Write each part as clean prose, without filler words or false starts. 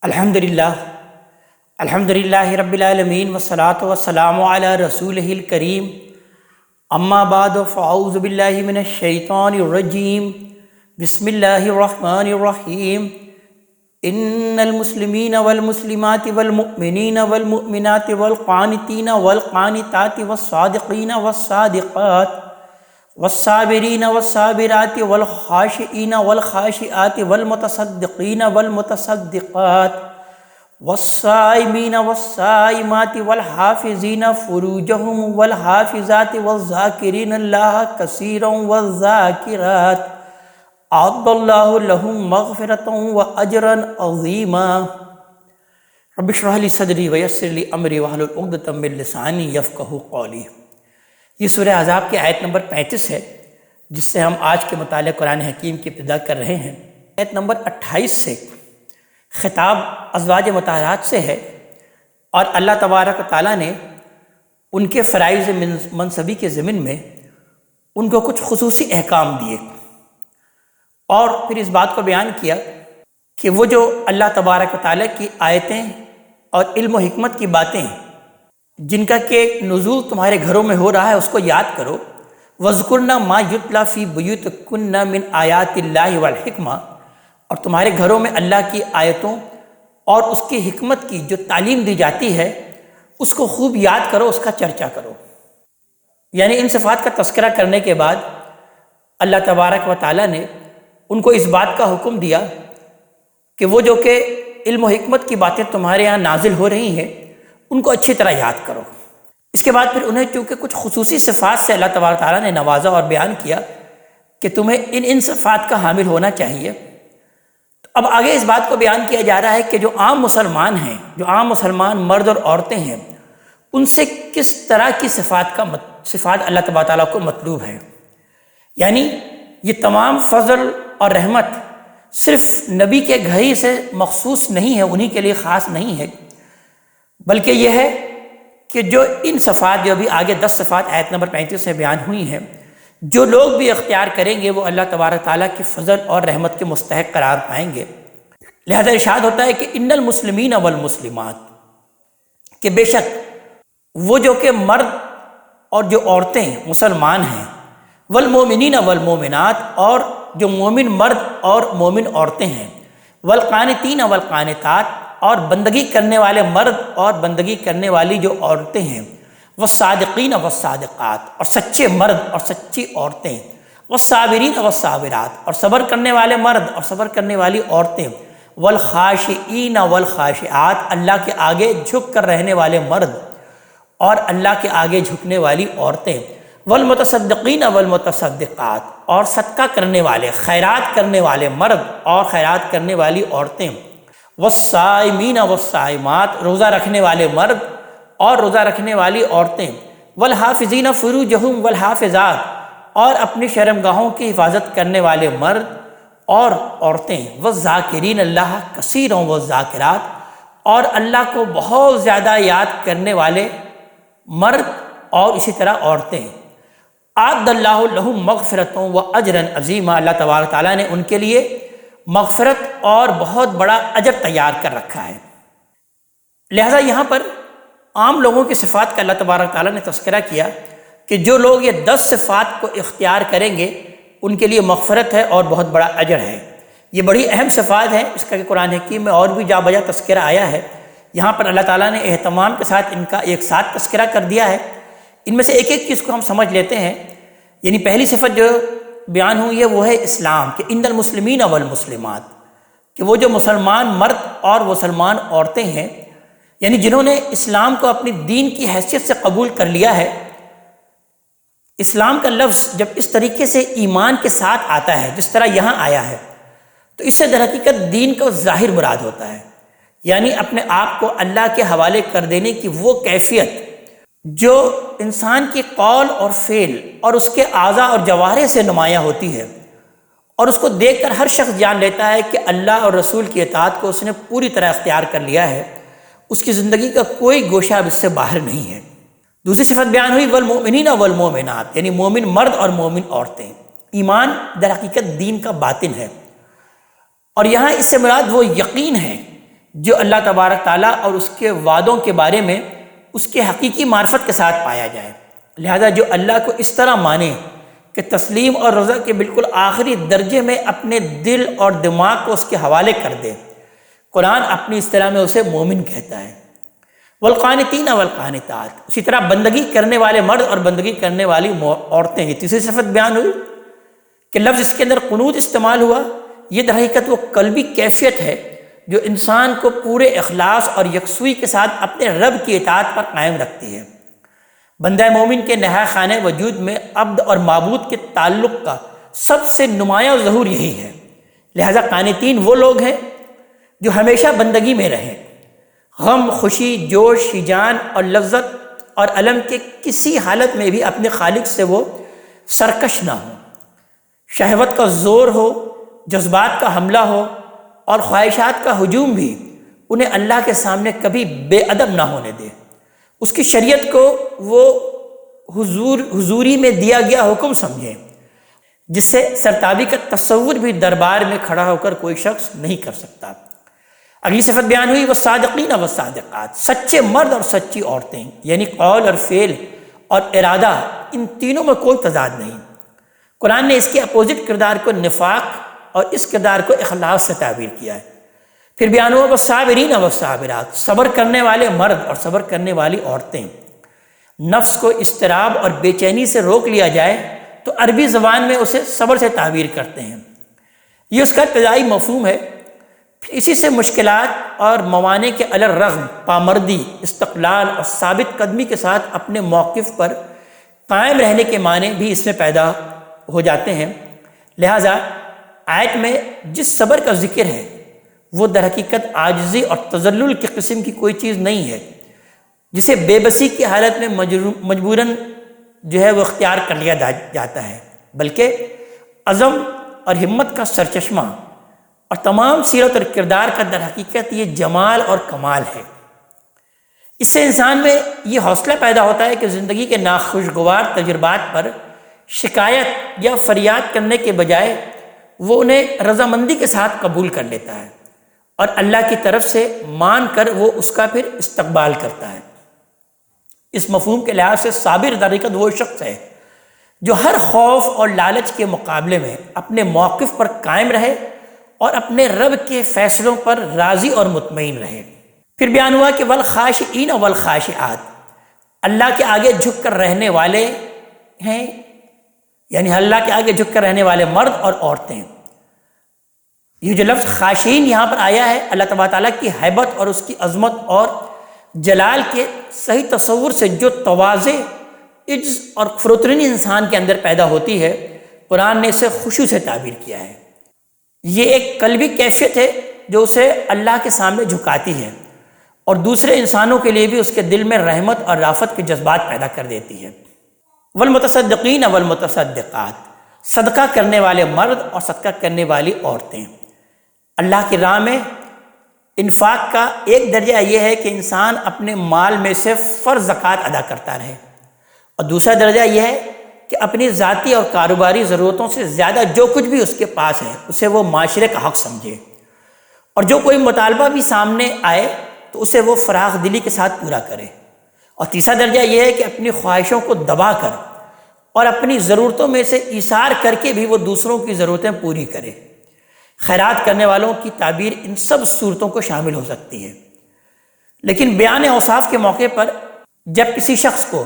الحمدللہ رب العالمین والصلاة والسلام علی رسولہ الکریم، اما بعد فاعوذ باللہ من الشیطان الرجیم، بسم اللہ الرحمن الرحیم۔ ان المسلمین والمسلمات والمؤمنین والمؤمنات والقانتین والقانتات والصادقین والصادقات والصابرین والصابرات والخاشعین والخاشعات والمتصدقین والمتصدقات والصائمین والصائمات والحافظین فروجہم والحافظات والذاکرین اللہ کثیرا والذاکرات اعد اللہ لہم مغفرۃ واجرا عظیما۔ رب اشرح لی صدری ویسر لی امری واحلل عقدۃ من لسانی یفقہوا قولی۔ یہ سورہ احزاب کی آیت نمبر 35 ہے، جس سے ہم آج کے مطالعہ قرآن حکیم کی ابتدا کر رہے ہیں۔ آیت نمبر 28 سے خطاب ازواج مطہرات سے ہے، اور اللہ تبارک و تعالیٰ نے ان کے فرائض منصبی کے ضمن میں ان کو کچھ خصوصی احکام دیے، اور پھر اس بات کو بیان کیا کہ وہ جو اللہ تبارک و تعالیٰ کی آیتیں اور علم و حکمت کی باتیں جن کا کہ نزول تمہارے گھروں میں ہو رہا ہے اس کو یاد کرو۔ وَاذْكُرْنَ مَا يُتْلَى فِي بُيُوتِكُنَّ مِنْ آیَاتِ اللَّهِ وَالْحِکْمَةِ، اور تمہارے گھروں میں اللہ کی آیتوں اور اس کی حکمت کی جو تعلیم دی جاتی ہے اس کو خوب یاد کرو، اس کا چرچا کرو۔ یعنی ان صفات کا تذکرہ کرنے کے بعد اللہ تبارک و تعالیٰ نے ان کو اس بات کا حکم دیا کہ وہ جو کہ علم و حکمت کی باتیں تمہارے یہاں نازل ہو رہی ہیں ان کو اچھی طرح یاد کرو۔ اس کے بعد پھر انہیں چونکہ کچھ خصوصی صفات سے اللہ تبارک تعالیٰ نے نوازا اور بیان کیا کہ تمہیں ان صفات کا حامل ہونا چاہیے۔ تو اب آگے اس بات کو بیان کیا جا رہا ہے کہ جو عام مسلمان ہیں، جو عام مسلمان مرد اور عورتیں ہیں، ان سے کس طرح کی صفات اللہ تبارک تعالیٰ کو مطلوب ہے۔ یعنی یہ تمام فضل اور رحمت صرف نبی کے گھر ہی سے مخصوص نہیں ہے، انہی کے لیے خاص نہیں ہے، بلکہ یہ ہے کہ جو ان صفات جو ابھی آگے 10 صفات آیت نمبر 35 سے بیان ہوئی ہیں، جو لوگ بھی اختیار کریں گے وہ اللہ تبارک تعالیٰ کی فضل اور رحمت کے مستحق قرار پائیں گے۔ لہذا ارشاد ہوتا ہے کہ ان المسلمین والمسلمات، کہ بے شک وہ جو کہ مرد اور جو عورتیں مسلمان ہیں، والمومنین والمومنات، اور جو مومن مرد اور مومن عورتیں ہیں، والقانتین والقانتات، اور بندگی کرنے والے مرد اور بندگی کرنے والی جو عورتیں ہیں، والصادقین والصادقات، اور سچے مرد اور سچی عورتیں، والصابرین والصابرات، اور صبر کرنے والے مرد اور صبر کرنے والی عورتیں، والخاشعین والخاشعات، اللہ کے آگے جھک کر رہنے والے مرد اور اللہ کے آگے جھکنے والی عورتیں، والمتصدقین والمتصدقات، اور صدقہ کرنے والے خیرات کرنے والے مرد اور خیرات کرنے والی عورتیں، والصائمین والصائمات، روزہ رکھنے والے مرد اور روزہ رکھنے والی عورتیں، والحافظین فروجہم والحافظات، اور اپنی شرمگاہوں کی حفاظت کرنے والے مرد اور عورتیں، والذاکرین اللہ کثیرا والذاکرات، اور اللہ کو بہت زیادہ یاد کرنے والے مرد اور اسی طرح عورتیں۔ اعد اللہ لہم مغفرۃ واجرا عظیما، اللہ تبارک تعالیٰ نے ان کے لیے مغفرت اور بہت بڑا اجر تیار کر رکھا ہے۔ لہذا یہاں پر عام لوگوں کی صفات کا اللہ تبارک تعالیٰ نے تذکرہ کیا کہ جو لوگ یہ 10 صفات کو اختیار کریں گے ان کے لیے مغفرت ہے اور بہت بڑا اجر ہے۔ یہ بڑی اہم صفات ہیں، اس کا کہ قرآن حکیم میں اور بھی جا بجا تذکرہ آیا ہے، یہاں پر اللہ تعالیٰ نے اہتمام کے ساتھ ان کا ایک ساتھ تذکرہ کر دیا ہے۔ ان میں سے ایک ایک چیز کو ہم سمجھ لیتے ہیں۔ یعنی پہلی صفت جو بیان ہوئی ہے وہ ہے اسلام، کہ ان المسلمین والمسلمات، کہ وہ جو مسلمان مرد اور مسلمان عورتیں ہیں، یعنی جنہوں نے اسلام کو اپنی دین کی حیثیت سے قبول کر لیا ہے۔ اسلام کا لفظ جب اس طریقے سے ایمان کے ساتھ آتا ہے جس طرح یہاں آیا ہے تو اس سے در حقیقت دین کا ظاہر مراد ہوتا ہے، یعنی اپنے آپ کو اللہ کے حوالے کر دینے کی وہ کیفیت جو انسان کی قول اور فعل اور اس کے اعضاء اور جوارح سے نمایاں ہوتی ہے، اور اس کو دیکھ کر ہر شخص جان لیتا ہے کہ اللہ اور رسول کی اطاعت کو اس نے پوری طرح اختیار کر لیا ہے، اس کی زندگی کا کوئی گوشہ اب اس سے باہر نہیں ہے۔ دوسری صفت بیان ہوئی والمؤمنین والمؤمنات، یعنی مومن مرد اور مومن عورتیں۔ ایمان در حقیقت دین کا باطن ہے، اور یہاں اس سے مراد وہ یقین ہے جو اللہ تبارک تعالیٰ اور اس کے وعدوں کے بارے میں اس کے حقیقی معرفت کے ساتھ پایا جائے۔ لہذا جو اللہ کو اس طرح مانے کہ تسلیم اور رضا کے بالکل آخری درجے میں اپنے دل اور دماغ کو اس کے حوالے کر دے، قرآن اپنی اصطلاح میں اسے مومن کہتا ہے۔ والقانتین والقانتات، اسی طرح بندگی کرنے والے مرد اور بندگی کرنے والی عورتیں، یہ تیسری صفت بیان ہوئی کہ لفظ اس کے اندر قنوت استعمال ہوا۔ یہ در حقیقت وہ قلبی کیفیت ہے جو انسان کو پورے اخلاص اور یکسوئی کے ساتھ اپنے رب کی اطاعت پر قائم رکھتی ہے۔ بندہ مومن کے نہا خانہ وجود میں عبد اور معبود کے تعلق کا سب سے نمایاں ظہور یہی ہے۔ لہذا قانتین وہ لوگ ہیں جو ہمیشہ بندگی میں رہیں، غم، خوشی، جوش، ہیجان اور لذت اور الم کے کسی حالت میں بھی اپنے خالق سے وہ سرکش نہ ہوں۔ شہوت کا زور ہو، جذبات کا حملہ ہو اور خواہشات کا ہجوم بھی انہیں اللہ کے سامنے کبھی بے ادب نہ ہونے دے۔ اس کی شریعت کو وہ حضوری میں دیا گیا حکم سمجھیں، جس سے سرتابی کا تصور بھی دربار میں کھڑا ہو کر کوئی شخص نہیں کر سکتا۔ اگلی صفت بیان ہوئی والصادقین والصادقات، سچے مرد اور سچی عورتیں، یعنی قول اور فعل اور ارادہ، ان تینوں میں کوئی تضاد نہیں۔ قرآن نے اس کے اپوزٹ کردار کو نفاق اور اس کردار کو اخلاص سے تعبیر کیا ہے۔ پھر بیان ہوا والصابرین والصابرات، صبر کرنے والے مرد اور صبر کرنے والی عورتیں۔ نفس کو اضطراب اور بے چینی سے روک لیا جائے تو عربی زبان میں اسے صبر سے تعبیر کرتے ہیں، یہ اس کا ابتدائی مفہوم ہے۔ پھر اسی سے مشکلات اور موانع کے علی الرغم پامردی، استقلال اور ثابت قدمی کے ساتھ اپنے موقف پر قائم رہنے کے معنی بھی اس میں پیدا ہو جاتے ہیں۔ لہٰذا آیت میں جس صبر کا ذکر ہے وہ در حقیقت عاجزی اور تذلل کی قسم کی کوئی چیز نہیں ہے جسے بے بسی کی حالت میں مجبوراً وہ اختیار کر لیا جاتا ہے، بلکہ عزم اور ہمت کا سرچشمہ اور تمام سیرت اور کردار کا در حقیقت یہ جمال اور کمال ہے۔ اس سے انسان میں یہ حوصلہ پیدا ہوتا ہے کہ زندگی کے ناخوشگوار تجربات پر شکایت یا فریاد کرنے کے بجائے وہ انہیں رضامندی کے ساتھ قبول کر لیتا ہے اور اللہ کی طرف سے مان کر وہ اس کا پھر استقبال کرتا ہے۔ اس مفہوم کے لحاظ سے صابر در حقیقت وہ شخص ہے جو ہر خوف اور لالچ کے مقابلے میں اپنے موقف پر قائم رہے اور اپنے رب کے فیصلوں پر راضی اور مطمئن رہے۔ پھر بیان ہوا کہ والخاشعین والخاشعات، اللہ کے آگے جھک کر رہنے والے ہیں، یعنی اللہ کے آگے جھک کر رہنے والے مرد اور عورتیں۔ یہ جو لفظ خاشعین یہاں پر آیا ہے، اللہ تبارک تعالیٰ کی ہیبت اور اس کی عظمت اور جلال کے صحیح تصور سے جو تواضع، عجز اور فروتنی انسان کے اندر پیدا ہوتی ہے، قرآن نے اسے خشوع سے تعبیر کیا ہے۔ یہ ایک قلبی کیفیت ہے جو اسے اللہ کے سامنے جھکاتی ہے اور دوسرے انسانوں کے لیے بھی اس کے دل میں رحمت اور رافت کے جذبات پیدا کر دیتی ہے۔ والمتصدقین والمتصدقات، صدقہ کرنے والے مرد اور صدقہ کرنے والی عورتیں۔ اللہ کی راہ میں انفاق کا ایک درجہ یہ ہے کہ انسان اپنے مال میں سے فرض زکوٰۃ ادا کرتا رہے، اور دوسرا درجہ یہ ہے کہ اپنی ذاتی اور کاروباری ضرورتوں سے زیادہ جو کچھ بھی اس کے پاس ہے اسے وہ معاشرے کا حق سمجھے، اور جو کوئی مطالبہ بھی سامنے آئے تو اسے وہ فراخ دلی کے ساتھ پورا کرے۔ اور تیسرا درجہ یہ ہے کہ اپنی خواہشوں کو دبا کر اور اپنی ضرورتوں میں سے ایثار کر کے بھی وہ دوسروں کی ضرورتیں پوری کرے۔ خیرات کرنے والوں کی تعبیر ان سب صورتوں کو شامل ہو سکتی ہے، لیکن بیان اوصاف کے موقع پر جب کسی شخص کو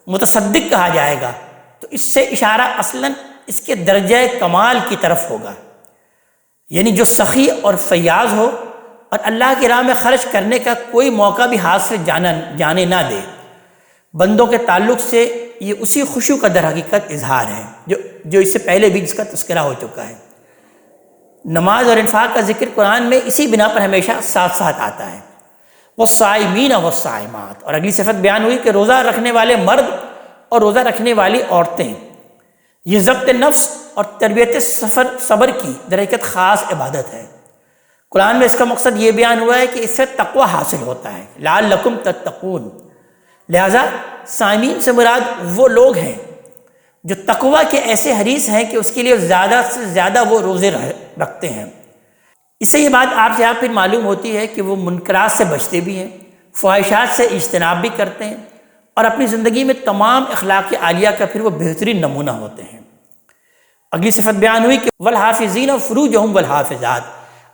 متصدق کہا جائے گا تو اس سے اشارہ اصلاً اس کے درجہ کمال کی طرف ہوگا، یعنی جو سخی اور فیاض ہو اور اللہ کی راہ میں خرچ کرنے کا کوئی موقع بھی ہاتھ سے جانے نہ دے۔ بندوں کے تعلق سے یہ اسی خشوع کا در حقیقت اظہار ہے جو اس سے پہلے بھی جس کا تذکرہ ہو چکا ہے۔ نماز اور انفاق کا ذکر قرآن میں اسی بنا پر ہمیشہ ساتھ ساتھ آتا ہے۔ والصائمین والصائمات، اور اگلی صفت بیان ہوئی کہ روزہ رکھنے والے مرد اور روزہ رکھنے والی عورتیں۔ یہ ضبط نفس اور تربیت صبر کی در حقیقت خاص عبادت ہے۔ قرآن میں اس کا مقصد یہ بیان ہوا ہے کہ اس سے تقوی حاصل ہوتا ہے، لعلکم تتقون۔ لہٰذا صائمین سے مراد وہ لوگ ہیں جو تقوی کے ایسے حریص ہیں کہ اس کے لیے زیادہ سے زیادہ وہ روزے رکھتے ہیں۔ اس سے یہ بات آپ سے پھر معلوم ہوتی ہے کہ وہ منکرات سے بچتے بھی ہیں، خواہشات سے اجتناب بھی کرتے ہیں، اور اپنی زندگی میں تمام اخلاق عالیہ کا پھر وہ بہترین نمونہ ہوتے ہیں۔ اگلی صفت بیان ہوئی کہ والحافظین فروجہم والحافظات،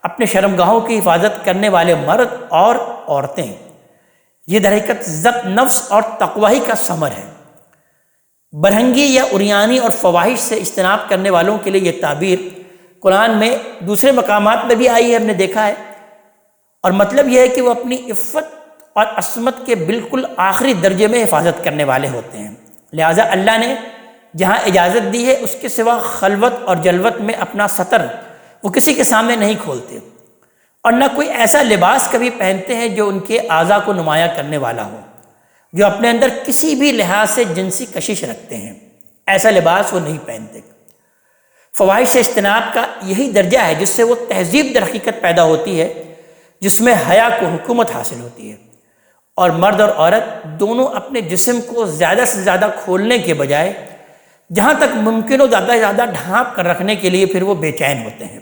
اپنے شرمگاہوں کی حفاظت کرنے والے مرد اور عورتیں۔ یہ در حقیقت ضبط نفس اور تقوی کا ثمر ہے۔ برہنگی یا عریانی اور فواحش سے اجتناب کرنے والوں کے لیے یہ تعبیر قرآن میں دوسرے مقامات میں بھی آئی ہے، ہم نے دیکھا ہے، اور مطلب یہ ہے کہ وہ اپنی عفت اور عصمت کے بالکل آخری درجے میں حفاظت کرنے والے ہوتے ہیں۔ لہٰذا اللہ نے جہاں اجازت دی ہے اس کے سوا خلوت اور جلوت میں اپنا ستر وہ کسی کے سامنے نہیں کھولتے، اور نہ کوئی ایسا لباس کبھی پہنتے ہیں جو ان کے اعضاء کو نمایاں کرنے والا ہو، جو اپنے اندر کسی بھی لحاظ سے جنسی کشش رکھتے ہیں، ایسا لباس وہ نہیں پہنتے۔ فواحش سے اجتناب کا یہی درجہ ہے جس سے وہ تہذیب در حقیقت پیدا ہوتی ہے، جس میں حیا کو حکومت حاصل ہوتی ہے، اور مرد اور عورت دونوں اپنے جسم کو زیادہ سے زیادہ کھولنے کے بجائے جہاں تک ممکن ہو زیادہ سے زیادہ ڈھانپ کر رکھنے کے لیے پھر وہ بے چین ہوتے ہیں۔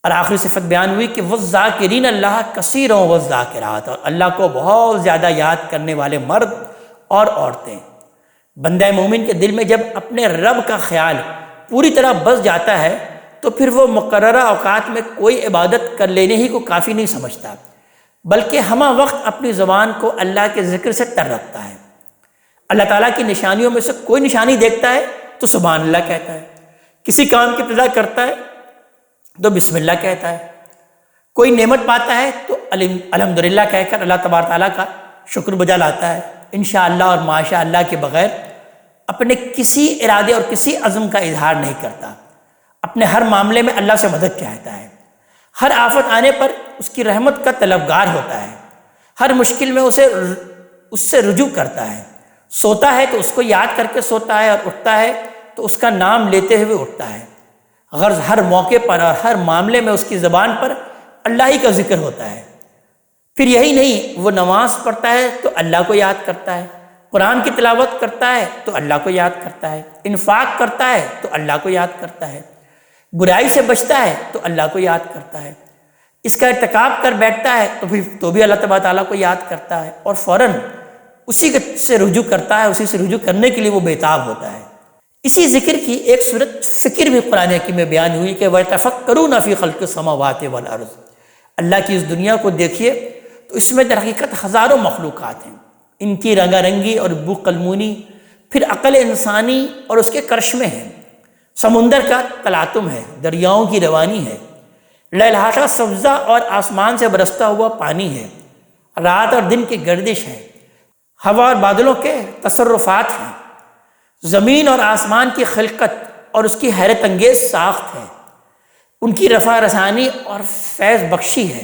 اور آخری صفت بیان ہوئی کہ والذاکرین اللہ کثیرا والذاکرات، اور اللہ کو بہت زیادہ یاد کرنے والے مرد اور عورتیں۔ بندہ مومن کے دل میں جب اپنے رب کا خیال پوری طرح بس جاتا ہے تو پھر وہ مقررہ اوقات میں کوئی عبادت کر لینے ہی کو کافی نہیں سمجھتا، بلکہ ہمہ وقت اپنی زبان کو اللہ کے ذکر سے تر رکھتا ہے۔ اللہ تعالیٰ کی نشانیوں میں سے کوئی نشانی دیکھتا ہے تو سبحان اللہ کہتا ہے، کسی کام کی ابتدا کرتا ہے تو بسم اللہ کہتا ہے، کوئی نعمت پاتا ہے تو الحمدللہ کہہ کر اللہ تبارک تعالیٰ کا شکر بجا لاتا ہے، انشاءاللہ اور ماشاءاللہ کے بغیر اپنے کسی ارادے اور کسی عزم کا اظہار نہیں کرتا، اپنے ہر معاملے میں اللہ سے مدد چاہتا ہے، ہر آفت آنے پر اس کی رحمت کا طلبگار ہوتا ہے، ہر مشکل میں اس سے رجوع کرتا ہے، سوتا ہے تو اس کو یاد کر کے سوتا ہے، اور اٹھتا ہے تو اس کا نام لیتے ہوئے اٹھتا ہے۔ غرض ہر موقع پر اور ہر معاملے میں اس کی زبان پر اللہ ہی کا ذکر ہوتا ہے۔ پھر یہی نہیں، وہ نماز پڑھتا ہے تو اللہ کو یاد کرتا ہے، قرآن کی تلاوت کرتا ہے تو اللہ کو یاد کرتا ہے، انفاق کرتا ہے تو اللہ کو یاد کرتا ہے، برائی سے بچتا ہے تو اللہ کو یاد کرتا ہے، اس کا ارتکاب کر بیٹھتا ہے تو بھی اللہ تبارک تعالیٰ کو یاد کرتا ہے، اور فوراً اسی سے رجوع کرتا ہے، اسی سے رجوع کرنے کے لیے وہ بےتاب ہوتا ہے۔ اسی ذکر کی ایک صورت فکر بھی قرآن حکیم میں بیان ہوئی کہ وَيَتَفَكَّرُونَ فِي خَلْقِ السَّمَاوَاتِ وَالْأَرْضِ، اللہ کی اس دنیا کو دیکھیے تو اس میں در حقیقت ہزاروں مخلوقات ہیں، ان کی رنگا رنگی اور بو قلمونی پھر عقل انسانی اور اس کے کرشمے ہیں، سمندر کا تلاطم ہے، دریاؤں کی روانی ہے، لہلہاتا سبزہ اور آسمان سے برستا ہوا پانی ہے، رات اور دن کی گردش ہے، ہوا اور بادلوں کے تصرفات ہیں، زمین اور آسمان کی خلقت اور اس کی حیرت انگیز ساخت ہے، ان کی رفع رسانی اور فیض بخشی ہے،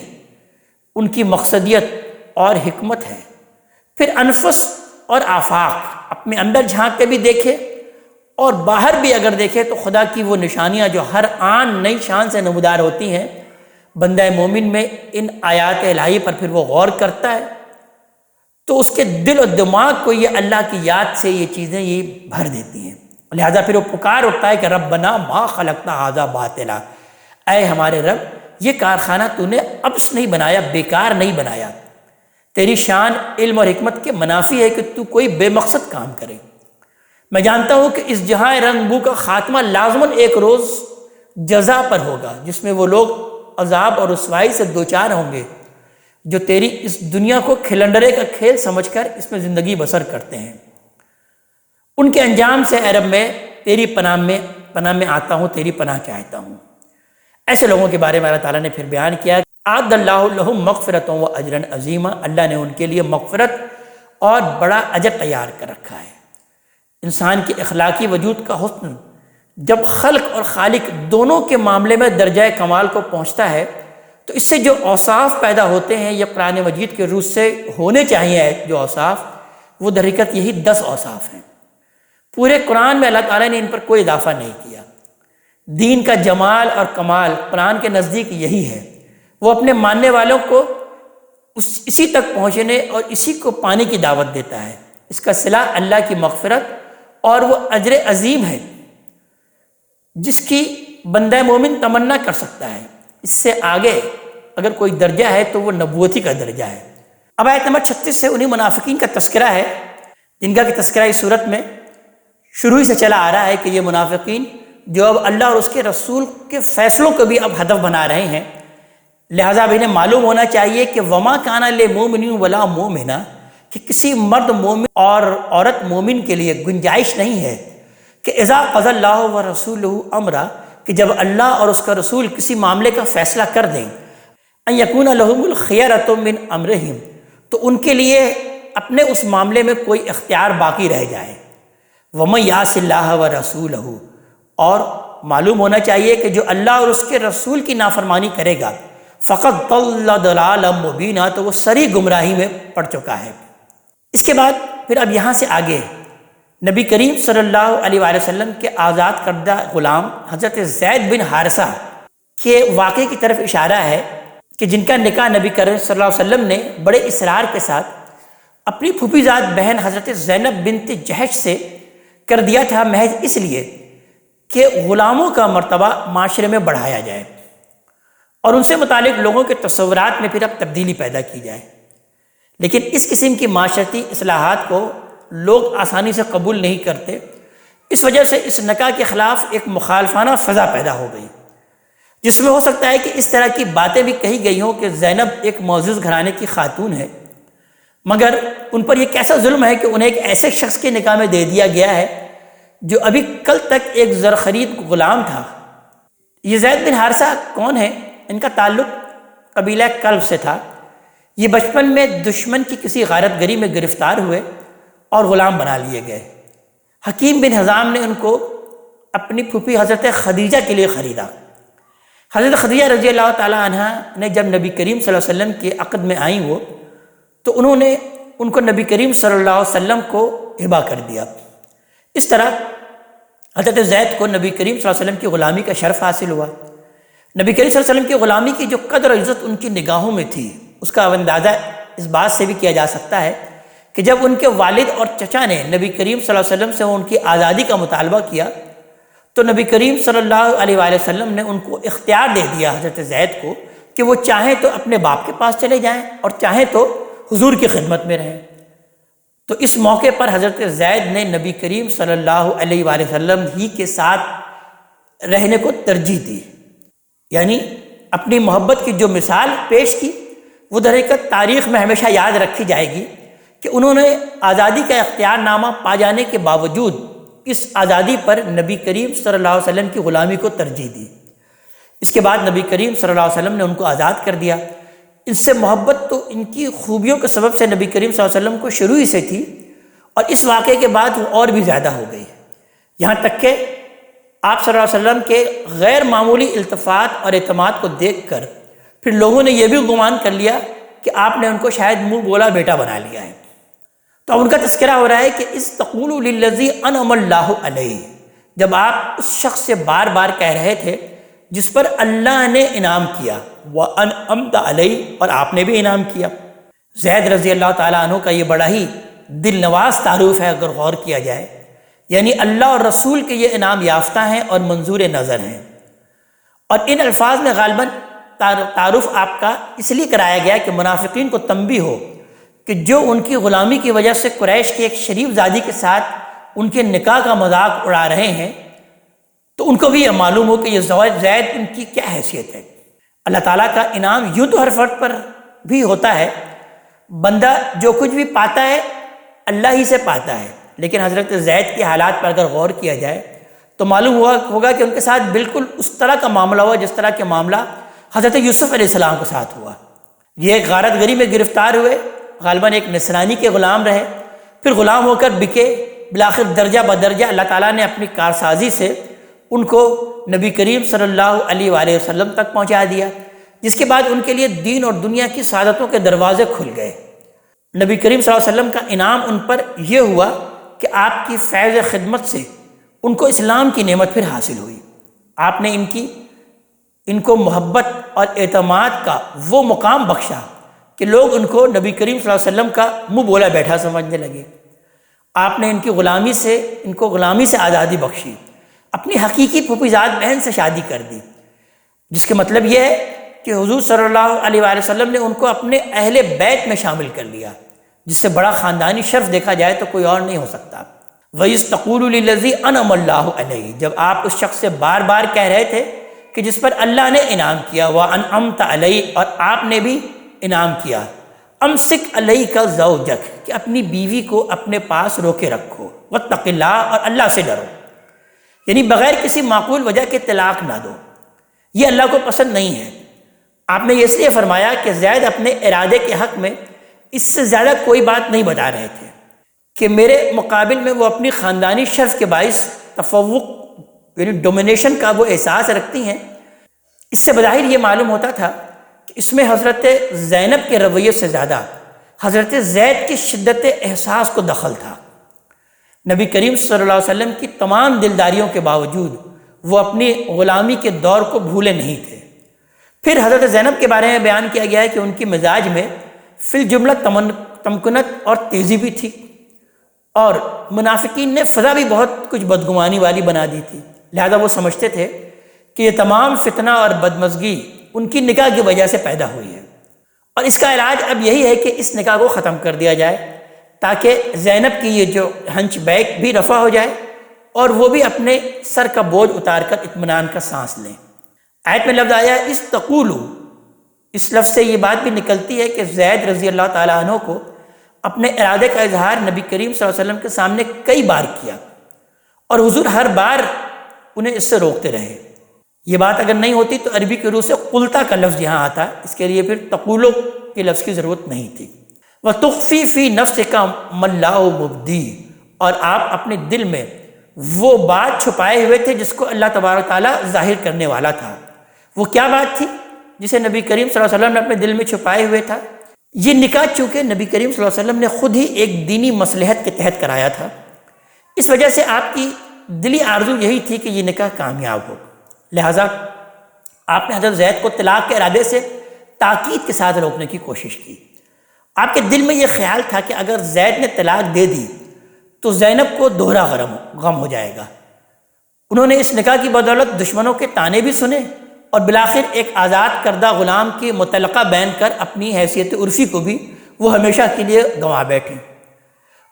ان کی مقصدیت اور حکمت ہے۔ پھر انفس اور آفاق، اپنے اندر جھانک کے بھی دیکھے اور باہر بھی اگر دیکھے تو خدا کی وہ نشانیاں جو ہر آن نئی شان سے نمودار ہوتی ہیں، بندہ مومن میں ان آیات الہی پر پھر وہ غور کرتا ہے تو اس کے دل و دماغ کو یہ اللہ کی یاد سے یہ چیزیں یہ بھر دیتی ہیں، لہذا پھر وہ پکار اٹھتا ہے کہ ربنا ما خلقنا ھذا باطلا، اے ہمارے رب یہ کارخانہ تو نے عبث نہیں بنایا، بیکار نہیں بنایا، تیری شان علم اور حکمت کے منافی ہے کہ تو کوئی بے مقصد کام کرے۔ میں جانتا ہوں کہ اس جہاں رنگ بو کا خاتمہ لازماً ایک روز جزا پر ہوگا، جس میں وہ لوگ عذاب اور رسوائی سے دوچار ہوں گے جو تیری اس دنیا کو کھلنڈرے کا کھیل سمجھ کر اس میں زندگی بسر کرتے ہیں۔ ان کے انجام سے اے رب میں تیری پناہ میں آتا ہوں، تیری پناہ چاہتا ہوں۔ ایسے لوگوں کے بارے میں اللہ تعالیٰ نے پھر بیان کیا، اعد اللہ لہم مغفرۃ و اجرا عظیما، اللہ نے ان کے لیے مغفرت اور بڑا اجر تیار کر رکھا ہے۔ انسان کے اخلاقی وجود کا حسن جب خلق اور خالق دونوں کے معاملے میں درجہ کمال کو پہنچتا ہے تو اس سے جو اوصاف پیدا ہوتے ہیں یہ قرآن مجید کے روح سے ہونے چاہیے، جو اوصاف وہ در حقیقت یہی 10 اوصاف ہیں۔ پورے قرآن میں اللہ تعالیٰ نے ان پر کوئی اضافہ نہیں کیا۔ دین کا جمال اور کمال قرآن کے نزدیک یہی ہے، وہ اپنے ماننے والوں کو اسی تک پہنچنے اور اسی کو پانے کی دعوت دیتا ہے۔ اس کا صلہ اللہ کی مغفرت اور وہ اجر عظیم ہے جس کی بندہ مومن تمنا کر سکتا ہے۔ اس سے آگے اگر کوئی درجہ ہے تو وہ نبوتی کا درجہ ہے۔ اب آیت نمبر 36 سے انہی منافقین کا تذکرہ ہے جن کا کہ تذکرہ اس صورت میں شروع ہی سے چلا آ رہا ہے کہ یہ منافقین جو اب اللہ اور اس کے رسول کے فیصلوں کو بھی اب ہدف بنا رہے ہیں، لہٰذا اب انہیں معلوم ہونا چاہیے کہ وما کان لمؤمن ولا مؤمنہ، کہ کسی مرد مومن اور عورت مومن کے لیے گنجائش نہیں ہے کہ اذا قضى اللہ ورسولہ امرا، کہ جب اللہ اور اس کا رسول کسی معاملے کا فیصلہ کر دیں، ان یکون لہم الخیرۃ من امرہم، تو ان کے لیے اپنے اس معاملے میں کوئی اختیار باقی رہ جائے۔ ومن یعص اللہ ورسولہ، اور معلوم ہونا چاہیے کہ جو اللہ اور اس کے رسول کی نافرمانی کرے گا فقط ضل ضلالا مبینا، تو وہ صریح گمراہی میں پڑ چکا ہے۔ اس کے بعد پھر اب یہاں سے آگے نبی کریم صلی اللہ علیہ وآلہ وسلم کے آزاد کردہ غلام حضرت زید بن حارثہ کے واقعے کی طرف اشارہ ہے کہ جن کا نکاح نبی کریم صلی اللہ علیہ وسلم نے بڑے اصرار کے ساتھ اپنی پھوپھی زاد بہن حضرت زینب بنت جحش سے کر دیا تھا، محض اس لیے کہ غلاموں کا مرتبہ معاشرے میں بڑھایا جائے اور ان سے متعلق لوگوں کے تصورات میں پھر اب تبدیلی پیدا کی جائے۔ لیکن اس قسم کی معاشرتی اصلاحات کو لوگ آسانی سے قبول نہیں کرتے، اس وجہ سے اس نکاح کے خلاف ایک مخالفانہ فضا پیدا ہو گئی، جس میں ہو سکتا ہے کہ اس طرح کی باتیں بھی کہی گئی ہوں کہ زینب ایک معزز گھرانے کی خاتون ہے، مگر ان پر یہ کیسا ظلم ہے کہ انہیں ایک ایسے شخص کے نکاح میں دے دیا گیا ہے جو ابھی کل تک ایک زرخرید غلام تھا۔ یہ زید بن حارثہ کون ہے؟ ان کا تعلق قبیلہ کلب سے تھا۔ یہ بچپن میں دشمن کی کسی غارت گری میں گرفتار ہوئے اور غلام بنا لیے گئے۔ حکیم بن حزام نے ان کو اپنی پھوپھی حضرت خدیجہ کے لیے خریدا۔ حضرت خدیجہ رضی اللہ تعالیٰ عنہ نے جب نبی کریم صلی اللہ علیہ وسلم کے عقد میں آئیں وہ، تو انہوں نے ان کو نبی کریم صلی اللہ علیہ وسلم کو ہبہ کر دیا۔ اس طرح حضرت زید کو نبی کریم صلی اللہ علیہ وسلم کی غلامی کا شرف حاصل ہوا۔ نبی کریم صلی اللہ علیہ وسلم کی غلامی کی جو قدر و عزت ان کی نگاہوں میں تھی، اس کا اندازہ اس بات سے بھی کیا جا سکتا ہے کہ جب ان کے والد اور چچا نے نبی کریم صلی اللہ علیہ وسلم سے ان کی آزادی کا مطالبہ کیا تو نبی کریم صلی اللہ علیہ وآلہ وسلم نے ان کو اختیار دے دیا حضرت زید کو کہ وہ چاہیں تو اپنے باپ کے پاس چلے جائیں اور چاہیں تو حضور کی خدمت میں رہیں۔ تو اس موقع پر حضرت زید نے نبی کریم صلی اللہ علیہ وآلہ وسلم ہی کے ساتھ رہنے کو ترجیح دی، یعنی اپنی محبت کی جو مثال پیش کی وہ در حقیقت تاریخ میں ہمیشہ یاد رکھی جائے گی کہ انہوں نے آزادی کا اختیار نامہ پا جانے کے باوجود اس آزادی پر نبی کریم صلی اللہ علیہ وسلم کی غلامی کو ترجیح دی۔ اس کے بعد نبی کریم صلی اللہ علیہ وسلم نے ان کو آزاد کر دیا۔ ان سے محبت تو ان کی خوبیوں کے سبب سے نبی کریم صلی اللہ علیہ وسلم کو شروع ہی سے تھی، اور اس واقعے کے بعد وہ اور بھی زیادہ ہو گئی، یہاں تک کہ آپ صلی اللہ علیہ وسلم کے غیر معمولی التفات اور اعتماد کو دیکھ کر پھر لوگوں نے یہ بھی گمان کر لیا کہ آپ نے ان کو شاید منہ بولا بیٹا بنا لیا ہے۔ تو اب ان کا تذکرہ ہو رہا ہے کہ اس تقول للذی انعم اللہ علیہ، جب آپ اس شخص سے بار بار کہہ رہے تھے جس پر اللہ نے انعام کیا، وَأَنْعَمْتَ عَلَيْهِ، اور آپ نے بھی انعام کیا۔ زید رضی اللہ تعالیٰ عنہ کا یہ بڑا ہی دل نواز تعارف ہے اگر غور کیا جائے، یعنی اللہ اور رسول کے یہ انعام یافتہ ہیں اور منظور نظر ہیں، اور ان الفاظ میں غالباً تعارف آپ کا اس لیے کرایا گیا کہ منافقین کو تنبیہ ہو کہ جو ان کی غلامی کی وجہ سے قریش کی ایک شریف زادی کے ساتھ ان کے نکاح کا مذاق اڑا رہے ہیں، تو ان کو بھی یہ معلوم ہو کہ یہ زید ان کی کیا حیثیت ہے۔ اللہ تعالیٰ کا انعام یوں تو ہر فرد پر بھی ہوتا ہے، بندہ جو کچھ بھی پاتا ہے اللہ ہی سے پاتا ہے، لیکن حضرت زید کے حالات پر اگر غور کیا جائے تو معلوم ہوگا کہ ان کے ساتھ بالکل اس طرح کا معاملہ ہوا جس طرح کے معاملہ حضرت یوسف علیہ السلام کے ساتھ ہوا۔ یہ ایک غارت گری میں گرفتار ہوئے، غالباً ایک نصرانی کے غلام رہے، پھر غلام ہو کر بکے، بالآخر درجہ بدرجہ اللہ تعالیٰ نے اپنی کارسازی سے ان کو نبی کریم صلی اللہ علیہ وآلہ وسلم تک پہنچا دیا، جس کے بعد ان کے لیے دین اور دنیا کی سعادتوں کے دروازے کھل گئے۔ نبی کریم صلی اللہ علیہ وسلم کا انعام ان پر یہ ہوا کہ آپ کی فیض خدمت سے ان کو اسلام کی نعمت پھر حاصل ہوئی۔ آپ نے ان کو محبت اور اعتماد کا وہ مقام بخشا کہ لوگ ان کو نبی کریم صلی اللہ علیہ وسلم کا منہ بولا بیٹھا سمجھنے لگے۔ آپ نے ان کو غلامی سے آزادی بخشی، اپنی حقیقی پھوپھی زاد بہن سے شادی کر دی، جس کے مطلب یہ ہے کہ حضور صلی اللہ علیہ وآلہ وسلم نے ان کو اپنے اہل بیت میں شامل کر لیا، جس سے بڑا خاندانی شرف دیکھا جائے تو کوئی اور نہیں ہو سکتا۔ وَإِذْ تَقُولُ لِلَّذِي أَنْعَمَ اللَّهُ عَلَيْهِ، جب آپ اس شخص سے بار بار کہہ رہے تھے کہ جس پر اللہ نے انعام کیا، وَأَنْعَمْتَ عَلَيْهِ، اور آپ نے بھی انعام کیا، امسک علیک زوجک، کہ اپنی بیوی کو اپنے پاس روکے رکھو، واتق اللہ، اور اللہ سے ڈرو، یعنی بغیر کسی معقول وجہ کے طلاق نہ دو، یہ اللہ کو پسند نہیں ہے۔ آپ نے یہ اس لیے فرمایا کہ زید اپنے ارادے کے حق میں اس سے زیادہ کوئی بات نہیں بتا رہے تھے کہ میرے مقابل میں وہ اپنی خاندانی شرف کے باعث تفوق یعنی ڈومینیشن کا وہ احساس رکھتی ہیں۔ اس سے بظاہر یہ معلوم ہوتا تھا کہ اس میں حضرت زینب کے رویے سے زیادہ حضرت زید کی شدت احساس کو دخل تھا۔ نبی کریم صلی اللہ علیہ وسلم کی تمام دلداریوں کے باوجود وہ اپنی غلامی کے دور کو بھولے نہیں تھے۔ پھر حضرت زینب کے بارے میں بیان کیا گیا ہے کہ ان کی مزاج میں فی الجملہ تمکنت اور تیزی بھی تھی، اور منافقین نے فضا بھی بہت کچھ بدگمانی والی بنا دی تھی، لہذا وہ سمجھتے تھے کہ یہ تمام فتنہ اور بدمزگی ان کی نکاح کی وجہ سے پیدا ہوئی ہے، اور اس کا علاج اب یہی ہے کہ اس نکاح کو ختم کر دیا جائے تاکہ زینب کی یہ جو ہنچ بیک بھی رفع ہو جائے اور وہ بھی اپنے سر کا بوجھ اتار کر اطمینان کا سانس لیں۔ آیت میں لفظ آیا اس تقولو، اس لفظ سے یہ بات بھی نکلتی ہے کہ زید رضی اللہ تعالیٰ عنہ کو اپنے ارادے کا اظہار نبی کریم صلی اللہ علیہ وسلم کے سامنے کئی بار کیا، اور حضور ہر بار انہیں اس سے روکتے رہے۔ یہ بات اگر نہیں ہوتی تو عربی کی روح سے قلتا کا لفظ یہاں آتا، اس کے لیے پھر تقولو کے لفظ کی ضرورت نہیں تھی۔ وَتُخْفِي فِي نَفْسِكَ مَا اللَّهُ مُبْدِيهِ، اور آپ اپنے دل میں وہ بات چھپائے ہوئے تھے جس کو اللہ تبارک تعالیٰ ظاہر کرنے والا تھا۔ وہ کیا بات تھی جسے نبی کریم صلی اللہ علیہ وسلم نے اپنے دل میں چھپائے ہوئے تھا؟ یہ نکاح چونکہ نبی کریم صلی اللہ علیہ وسلم نے خود ہی ایک دینی مصلحت کے تحت کرایا تھا، اس وجہ سے آپ کی دلی آرزو یہی تھی کہ یہ نکاح کامیاب ہو، لہٰذا آپ نے حضرت زید کو طلاق کے ارادے سے تاکید کے ساتھ روکنے کی کوشش کی۔ آپ کے دل میں یہ خیال تھا کہ اگر زید نے طلاق دے دی تو زینب کو دوہرا غم ہو جائے گا۔ انہوں نے اس نکاح کی بدولت دشمنوں کے طعنے بھی سنے، اور بالآخر ایک آزاد کردہ غلام کی مطلقہ بین کر اپنی حیثیت عرفی کو بھی وہ ہمیشہ کے لیے گنوا بیٹھے۔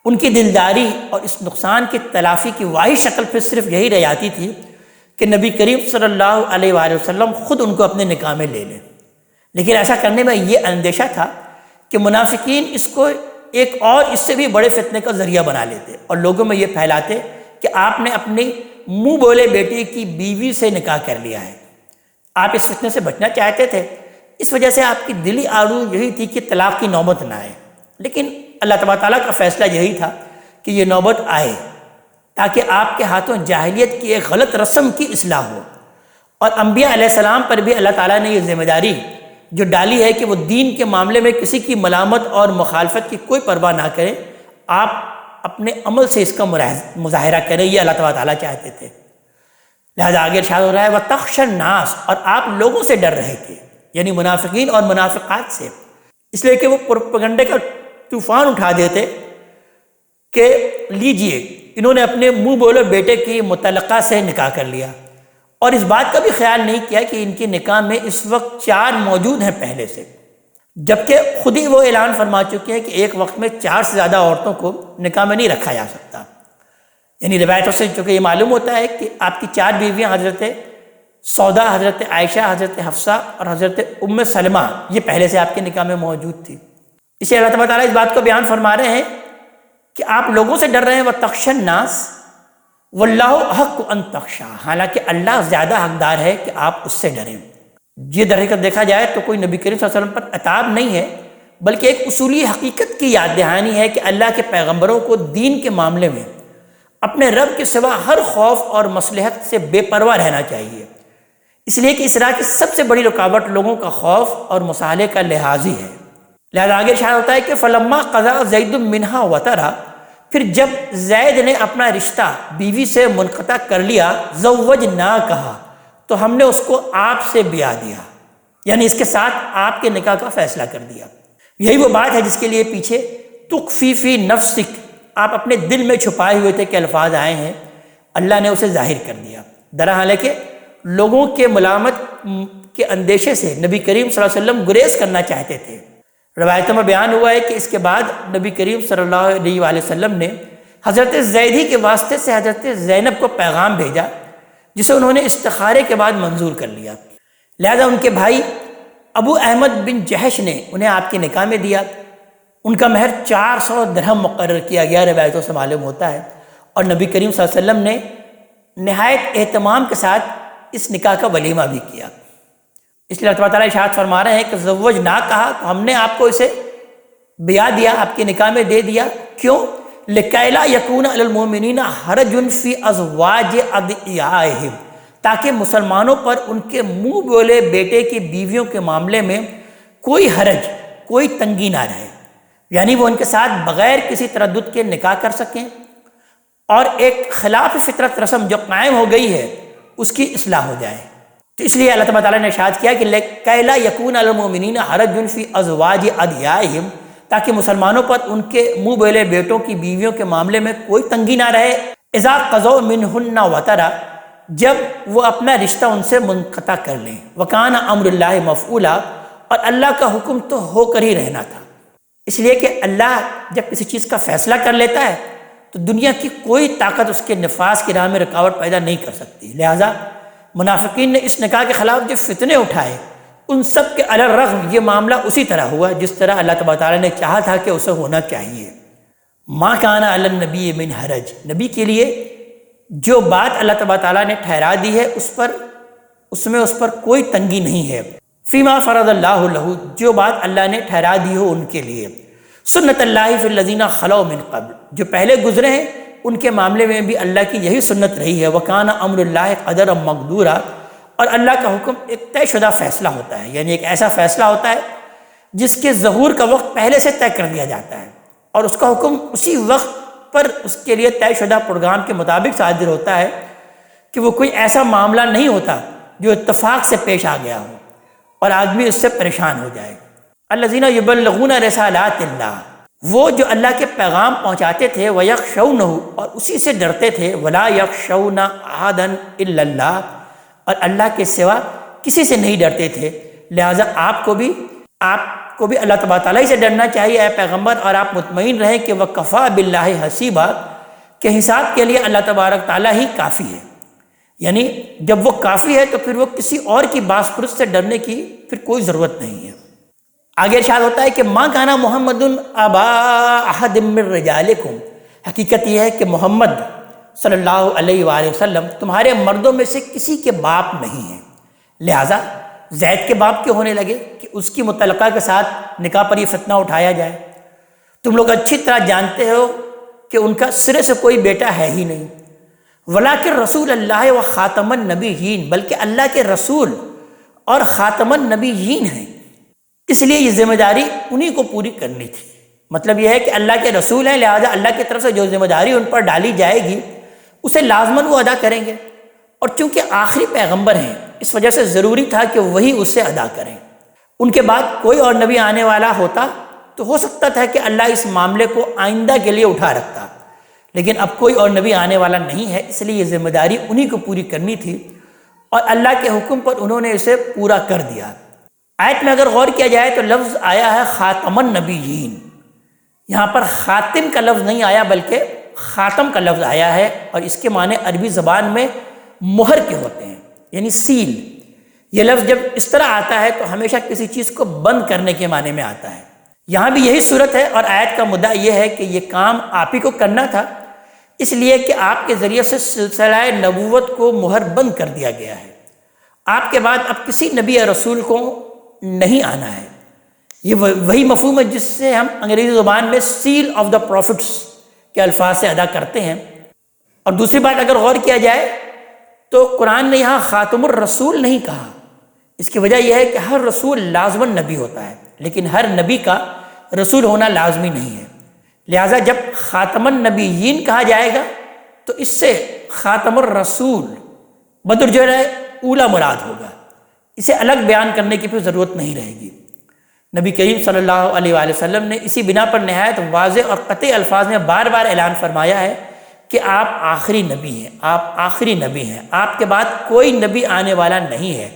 ان کی دلداری اور اس نقصان کی تلافی کی واحد شکل پھر صرف یہی رہ جاتی تھی کہ نبی کریم صلی اللہ علیہ وآلہ وسلم خود ان کو اپنے نکاح میں لے لیں، لیکن ایسا کرنے میں یہ اندیشہ تھا کہ منافقین اس کو ایک اور اس سے بھی بڑے فتنے کا ذریعہ بنا لیتے اور لوگوں میں یہ پھیلاتے کہ آپ نے اپنی منہ بولے بیٹے کی بیوی سے نکاح کر لیا ہے۔ آپ اس فتنے سے بچنا چاہتے تھے، اس وجہ سے آپ کی دلی آرزو یہی تھی کہ طلاق کی نوبت نہ آئے، لیکن اللہ تبارک تعالیٰ کا فیصلہ یہی تھا کہ یہ نوبت آئے تاکہ آپ کے ہاتھوں جاہلیت کی ایک غلط رسم کی اصلاح ہو، اور انبیاء علیہ السلام پر بھی اللہ تعالیٰ نے یہ ذمہ داری جو ڈالی ہے کہ وہ دین کے معاملے میں کسی کی ملامت اور مخالفت کی کوئی پرواہ نہ کریں، آپ اپنے عمل سے اس کا مظاہرہ کریں، یہ اللہ تبارک تعالیٰ چاہتے تھے۔ لہذا آگے ارشاد ہو رہا ہے وَتَخْشَى النَّاسَ، اور آپ لوگوں سے ڈر رہے تھے، یعنی منافقین اور منافقات سے، اس لیے کہ وہ پروپیگنڈے کا طوفان اٹھا دیتے کہ لیجئے انہوں نے اپنے منہ بولے بیٹے کی مطلقہ سے نکاح کر لیا، اور اس بات کا بھی خیال نہیں کیا کہ ان کے نکاح میں اس وقت 4 موجود ہیں پہلے سے، جبکہ خود ہی وہ اعلان فرما چکے ہیں کہ ایک وقت میں 4 سے زیادہ عورتوں کو نکاح میں نہیں رکھا جا سکتا۔ یعنی روایتوں سے چونکہ یہ معلوم ہوتا ہے کہ آپ کی 4 بیویاں حضرت سودا، حضرت عائشہ، حضرت حفصہ اور حضرت ام سلمہ یہ پہلے سے آپ کے نکاح میں موجود تھی۔ اسے اللہ تبارک تعالیٰ اس بات کو بیان فرما رہے ہیں کہ آپ لوگوں سے ڈر رہے ہیں وَتَخْشَى النَّاسَ وَاللَّهُ أَحَقُّ أَن تَخْشَىٰ، حالانکہ اللہ زیادہ حقدار ہے کہ آپ اس سے ڈریں۔ یہ در حقیقت دیکھا جائے تو کوئی نبی کریم صلی اللہ علیہ وسلم پر عتاب نہیں ہے، بلکہ ایک اصولی حقیقت کی یاد دہانی ہے کہ اللہ کے پیغمبروں کو دین کے معاملے میں اپنے رب کے سوا ہر خوف اور مصلحت سے بے پرواہ رہنا چاہیے، اس لیے کہ اس راہ کی سب سے بڑی رکاوٹ لوگوں کا خوف اور مصالحے کا لحاظ ہی ہے۔ لہذا آگے اشارہ ہوتا ہے کہ فلما قضا زید منہا وطرا، پھر جب زید نے اپنا رشتہ بیوی سے منقطع کر لیا، زوجناکہا، تو ہم نے اس کو آپ سے بیاہ دیا، یعنی اس کے ساتھ آپ کے نکاح کا فیصلہ کر دیا۔ یہی وہ بات ہے جس کے لیے پیچھے تخفی فی نفسک، آپ اپنے دل میں چھپائے ہوئے تھے کہ الفاظ آئے ہیں، اللہ نے اسے ظاہر کر دیا۔ درحال ہے کہ لوگوں کے ملامت کے اندیشے سے نبی کریم صلی اللہ علیہ وسلم گریز کرنا چاہتے تھے۔ روایتوں میں بیان ہوا ہے کہ اس کے بعد نبی کریم صلی اللہ علیہ وآلہ وسلم نے حضرت زید ہی کے واسطے سے حضرت زینب کو پیغام بھیجا، جسے انہوں نے استخارے کے بعد منظور کر لیا۔ لہذا ان کے بھائی ابو احمد بن جہش نے انہیں آپ کے نکاح میں دیا۔ ان کا مہر 400 درہم مقرر کیا گیا، روایتوں سے معلوم ہوتا ہے، اور نبی کریم صلی اللہ علیہ وسلم نے نہایت اہتمام کے ساتھ اس نکاح کا ولیمہ بھی کیا۔ اس لیے اللہ تعالیٰ ارشاد فرما رہے ہیں کہ زوج نہ کہا تو ہم نے آپ کو اسے بیاہ دیا، آپ کے نکاح میں دے دیا۔ کیوں؟ لِكَيْ لَا يَكُونَ عَلَى الْمُؤْمِنِينَ حَرَجٌ فِي أَزْوَاجِ أَدْعِيَائِهِمْ، تاکہ مسلمانوں پر ان کے منہ بولے بیٹے کی بیویوں کے معاملے میں کوئی حرج، کوئی تنگی نہ رہے، یعنی وہ ان کے ساتھ بغیر کسی تردد کے نکاح کر سکیں اور ایک خلاف فطرت رسم جو قائم ہو گئی ہے اس کی اصلاح ہو جائے۔ تو اس لیے اللہ تعالیٰ نے ارشاد کیا کہ لِكَيْ لَا يَكُونَ عَلَى الْمُؤْمِنِينَ حَرَجٌ فِي أَزْوَاجِ أَدْعِيَائِهِمْ، تاکہ مسلمانوں پر ان کے منہ بولے بیٹوں کی بیویوں کے معاملے میں کوئی تنگی نہ رہے۔ اذا قضوا منہن وطرا، جب وہ اپنا رشتہ ان سے منقطع کر لیں۔ وکان امر اللہ مفعولا، اور اللہ کا حکم تو ہو کر ہی رہنا تھا۔ اس لیے کہ اللہ جب کسی چیز کا فیصلہ کر لیتا ہے تو دنیا کی کوئی طاقت اس کے نفاذ کی راہ میں رکاوٹ پیدا نہیں کر سکتی۔ لہٰذا منافقین نے اس نکاح کے خلاف جو فتنے اٹھائے، ان سب کے علی الرغم یہ معاملہ اسی طرح ہوا جس طرح اللہ تبارک تعالیٰ نے چاہا تھا کہ اسے ہونا چاہیے۔ ما کان علی النبی من حرج، نبی کے لیے جو بات اللہ تبارک تعالیٰ نے ٹھہرا دی ہے اس پر کوئی تنگی نہیں ہے۔ فیما فرض اللہ لہ، جو بات اللہ نے ٹھہرا دی ہو ان کے لیے۔ سنت اللہ فی الذین خلو من قبل، جو پہلے گزرے ہیں ان کے معاملے میں بھی اللہ کی یہی سنت رہی ہے۔ وکان امر اللہ قدرا مقدورا، اور اللہ کا حکم ایک طے شدہ فیصلہ ہوتا ہے، یعنی ایک ایسا فیصلہ ہوتا ہے جس کے ظہور کا وقت پہلے سے طے کر دیا جاتا ہے، اور اس کا حکم اسی وقت پر اس کے لیے طے شدہ پروگرام کے مطابق صادر ہوتا ہے کہ وہ کوئی ایسا معاملہ نہیں ہوتا جو اتفاق سے پیش آ گیا ہو اور آدمی اس سے پریشان ہو جائے۔ الذین یبلغون رسالات اللہ، وہ جو اللہ کے پیغام پہنچاتے تھے، وَيَخْشَوْنَهُ، اور اسی سے ڈرتے تھے، وَلَا يَخْشَوْنَ أَحَدًا إِلَّا اللَّهَ، اور اللہ کے سوا کسی سے نہیں ڈرتے تھے۔ لہٰذا آپ کو بھی اللہ تبارک تعالیٰ ہی سے ڈرنا چاہیے اے پیغمبر، اور آپ مطمئن رہیں کہ وَكَفَى بِاللَّهِ حَسِيبًا، کہ حساب کے لیے اللہ تبارک تعالیٰ ہی کافی ہے۔ یعنی جب وہ کافی ہے تو پھر وہ کسی اور کی باس پرس سے ڈرنے کی پھر کوئی ضرورت نہیں ہے۔ آگے ارشاد ہوتا ہے کہ ما کان محمد ابا احد من رجالکم، حقیقت یہ ہے کہ محمد صلی اللہ علیہ وآلہ وسلم تمہارے مردوں میں سے کسی کے باپ نہیں ہیں۔ لہٰذا زید کے باپ کیوں ہونے لگے کہ اس کی متعلقہ کے ساتھ نکاح پر یہ فتنہ اٹھایا جائے؟ تم لوگ اچھی طرح جانتے ہو کہ ان کا سرے سے کوئی بیٹا ہے ہی نہیں۔ ولیکن رسول اللہ و خاتم النبیین، بلکہ اللہ کے رسول اور خاتم النبیین ہیں، اس لیے یہ ذمہ داری انہی کو پوری کرنی تھی۔ مطلب یہ ہے کہ اللہ کے رسول ہیں، لہذا اللہ کی طرف سے جو ذمہ داری ان پر ڈالی جائے گی اسے لازماً وہ ادا کریں گے، اور چونکہ آخری پیغمبر ہیں اس وجہ سے ضروری تھا کہ وہی اسے ادا کریں۔ ان کے بعد کوئی اور نبی آنے والا ہوتا تو ہو سکتا تھا کہ اللہ اس معاملے کو آئندہ کے لیے اٹھا رکھتا، لیکن اب کوئی اور نبی آنے والا نہیں ہے، اس لیے یہ ذمہ داری انہی کو پوری کرنی تھی، اور اللہ کے حکم پر انہوں نے اسے پورا کر دیا۔ آیت میں اگر غور کیا جائے تو لفظ آیا ہے خاتم النبیین، یہاں پر خاتم کا لفظ نہیں آیا بلکہ خاتم کا لفظ آیا ہے، اور اس کے معنی عربی زبان میں مہر کے ہوتے ہیں، یعنی سیل۔ یہ لفظ جب اس طرح آتا ہے تو ہمیشہ کسی چیز کو بند کرنے کے معنی میں آتا ہے۔ یہاں بھی یہی صورت ہے، اور آیت کا مدعا یہ ہے کہ یہ کام آپ ہی کو کرنا تھا، اس لیے کہ آپ کے ذریعے سے سلسلہ نبوت کو مہر بند کر دیا گیا ہے۔ آپ کے بعد اب کسی نبی یا رسول کو نہیں آنا ہے۔ یہ وہی مفہوم ہے جس سے ہم انگریزی زبان میں سیل آف دا پروفٹس کے الفاظ سے ادا کرتے ہیں۔ اور دوسری بات اگر غور کیا جائے تو قرآن نے یہاں خاتم الرسول نہیں کہا، اس کی وجہ یہ ہے کہ ہر رسول لازماً نبی ہوتا ہے، لیکن ہر نبی کا رسول ہونا لازمی نہیں ہے۔ لہٰذا جب خاتم النبیین کہا جائے گا تو اس سے خاتم الرسول بدرجہ اولا مراد ہوگا، اسے الگ بیان کرنے کی پھر ضرورت نہیں رہے گی۔ نبی کریم صلی اللہ علیہ وآلہ وسلم نے اسی بنا پر نہایت واضح اور قطعی الفاظ میں بار بار اعلان فرمایا ہے کہ آپ آخری نبی ہیں، آپ آخری نبی ہیں، آپ کے بعد کوئی نبی آنے والا نہیں ہے۔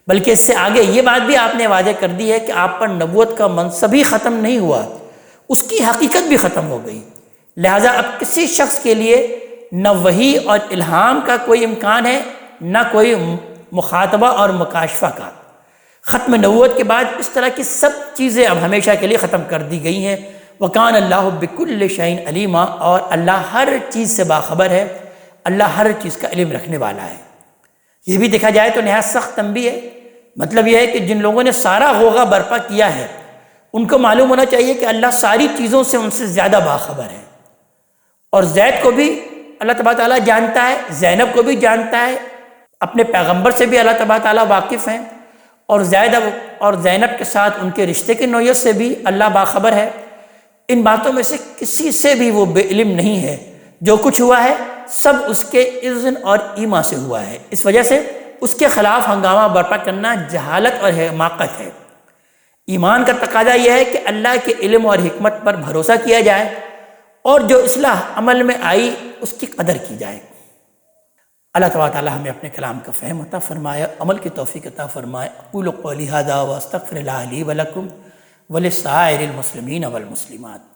بلکہ اس سے آگے یہ بات بھی آپ نے واضح کر دی ہے کہ آپ پر نبوت کا منصب ہی ختم نہیں ہوا، اس کی حقیقت بھی ختم ہو گئی۔ لہٰذا اب کسی شخص کے لیے نہ وحی اور الہام کا کوئی امکان ہے، نہ کوئی مخاطبہ اور مکاشفہ کا۔ ختم نبوت کے بعد اس طرح کی سب چیزیں اب ہمیشہ کے لیے ختم کر دی گئی ہیں۔ وَكَانَ اللَّهُ بِكُلِّ شَيْءٍ عَلِيمًا، اور اللہ ہر چیز سے باخبر ہے، اللہ ہر چیز کا علم رکھنے والا ہے۔ یہ بھی دیکھا جائے تو نہایت سخت تنبیہ ہے۔ مطلب یہ ہے کہ جن لوگوں نے سارا غوغا برپا کیا ہے ان کو معلوم ہونا چاہیے کہ اللہ ساری چیزوں سے ان سے زیادہ باخبر ہے، اور زید کو بھی اللہ تبارک تعالیٰ جانتا ہے، زینب کو بھی جانتا ہے، اپنے پیغمبر سے بھی اللہ تبارک تعالیٰ واقف ہیں، اور زید اور زینب کے ساتھ ان کے رشتے کی نوعیت سے بھی اللہ باخبر ہے۔ ان باتوں میں سے کسی سے بھی وہ بے علم نہیں ہے۔ جو کچھ ہوا ہے سب اس کے اذن اور ایما سے ہوا ہے، اس وجہ سے اس کے خلاف ہنگامہ برپا کرنا جہالت اور حماقت ہے۔ ایمان کا تقاضا یہ ہے کہ اللہ کے علم اور حکمت پر بھروسہ کیا جائے، اور جو اصلاح عمل میں آئی اس کی قدر کی جائے۔ اللہ تبارک تعالیٰ ہمیں اپنے کلام کا فہم عطا فرمائے، عمل کی توفیق عطا فرمائے۔ اقول قولی ھذا واستغفر اللہ لی ولکم ولسائر المسلمین والمسلمات۔